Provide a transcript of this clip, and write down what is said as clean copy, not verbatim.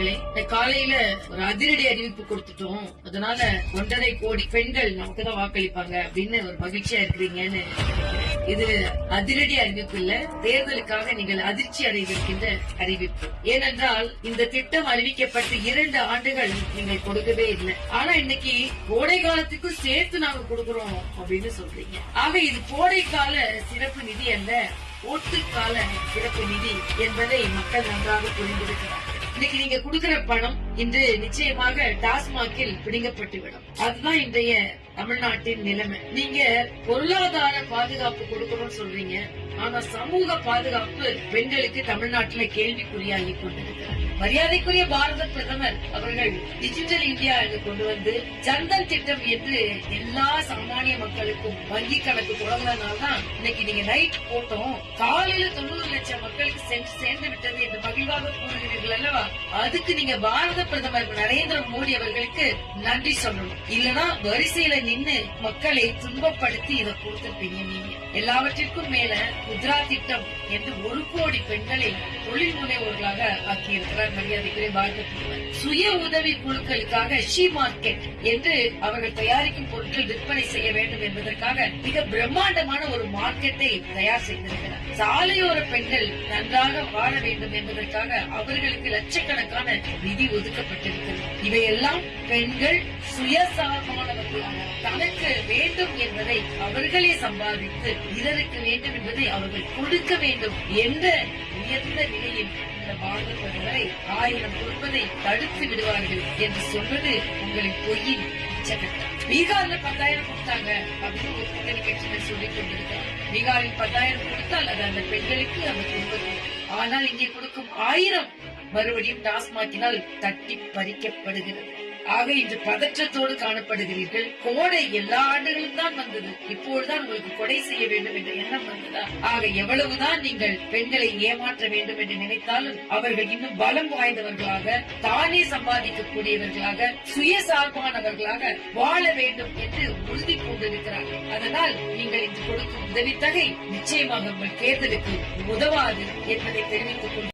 நேயர்களே, இந்த காலையில ஒரு அதிரடி அறிவிப்பு கொடுத்துட்டோம். அதனால 1.5 கோடி பெண்கள் நமக்கு தான் வாக்களிப்பாங்க அப்படின்னு ஒரு மகிழ்ச்சியா இருக்கிறீங்கன்னு இது அதிரடி அறிவிப்பு இல்ல, தேர்தலுக்காக நீங்கள் அதிர்ச்சி அடைந்திருக்கின்ற அறிவிப்பு. ஏனென்றால் இந்த திட்டம் அறிவிக்கப்பட்டு 2 ஆண்டுகள் நீங்கள் கொடுக்கவே இல்லை. ஆனா இன்னைக்கு கோடை காலத்துக்கும் சேர்த்து நாங்க கொடுக்கிறோம் அப்படின்னு சொல்றீங்க. ஆக இது கோடைக்கால சிறப்பு நிதி அல்ல, ஓட்டுக்கால சிறப்பு நிதி என்பதை மக்கள் நன்றாக புரிந்திருக்கிறார்கள். இன்னைக்கு நீங்க கொடுக்கிற பணம் இன்று நிச்சயமாக டாஸ்மாகில் பிடிங்கப்பட்டுவிடும். அதுதான் இன்றைய தமிழ்நாட்டின் நிலைமை. நீங்க பொருளாதார பாதுகாப்பு கொடுக்கணும்னு சொல்றீங்க, ஆனா சமூக பாதுகாப்பு பெண்களுக்கு தமிழ்நாட்டில கேள்விக்குறியாகி கொண்டிருக்கிறார். மரியாதைக்குரிய பாரத பிரதமர் அவர்கள் டிஜிட்டல் இந்தியா என்று கொண்டு வந்து ஜன்தன் திட்டம் என்று எல்லா சாமானிய மக்களுக்கும் வங்கி கணக்கு தொடங்கினால்தான் இன்னைக்கு நீங்க நைட் போட்டோம் காலையில 90 லட்சம் மக்களுக்கு சேர்ந்து விட்டது என்று மகிழ்வாக கூறுகிறீர்கள் அல்லவா? அதுக்கு நீங்க பாரத பிரதமர் நரேந்திர மோடி அவர்களுக்கு நன்றி சொல்லணும். இல்லனா வரிசையில நின்னு மக்களை துன்பப்படுத்தி இதை கொடுத்திருப்பீங்க. நீங்க எல்லாவற்றிற்கும் மேல முத்ரா திட்டம் என்று 1 கோடி பெண்களை தொழில் முனைவோர்களாக ஆக்கியிருக்கிறார் மரியாதைக்குரிய பாரத பிரதமர். சுய உதவி குழுக்களுக்காக ஷி மார்க்கெட் என்று அவர்கள் தயாரிக்கும் பொருட்கள் விற்பனை செய்ய வேண்டும் என்பதற்காக மிக பிரம்மாண்டமான ஒரு மார்க்கெட்டை தயார் செய்திருக்கிறார். சாலையோர பெண்கள் நன்றாக வாழ வேண்டும் என்பதற்காக அவர்களுக்கு லட்சக்கணக்கான நிதி ஒதுக்கப்பட்டிருக்கிறது. இவையெல்லாம் பெண்கள் சுயசார்பானவர்களாக தனக்கு வேண்டும் என்பதை அவர்களே சம்பாதித்து பிறருக்கு வேண்டும் என்பதை அவர்கள் கொடுக்க வேண்டும் என்ற உயர்ந்த நிலையில் இந்த பாரத பிரதமரை 1000 கொடுப்பதை தடுத்து விடுவார்கள் என்று சொல்வது உங்களின் பொய்யின் உச்சகட்டம். பீகார்ல 10,000 கொடுத்தாங்க அப்படின்னு ஒரு கூட்டணி கட்சியினர் சொல்லிக் கொண்டிருக்கிறார். பீகாரில் 10,000 கொடுத்தால் அது அந்த பெண்களுக்கு அந்த குடும்பத்துக்கு. ஆனால் இங்கே கொடுக்கும் 1000 மறுபடியும் டாஸ்மாகினால் தட்டி பறிக்கப்படுகிறது. ஆக இன்று பதற்றத்தோடு காணப்படுகிறீர்கள். கோடை எல்லா ஆண்டுகளும் தான் வந்தது, இப்பொழுதுதான் உங்களுக்கு கொடை செய்ய வேண்டும் என்ற எண்ணம் வந்ததா? ஆக எவ்வளவுதான் நீங்கள் பெண்களை ஏமாற்ற வேண்டும் என்று நினைத்தாலும் அவர்கள் இன்னும் பலம் வாய்ந்தவர்களாக, தானே சம்பாதிக்கக்கூடியவர்களாக, சுயசார்பானவர்களாக வாழ வேண்டும் என்று உறுதி கொண்டிருக்கிறார்கள். அதனால் நீங்கள் இன்று கொடுக்கும் உதவித்தொகை நிச்சயமாக உங்கள் தேர்தலுக்கு உதவாது என்பதை தெரிவித்துக் கொண்டு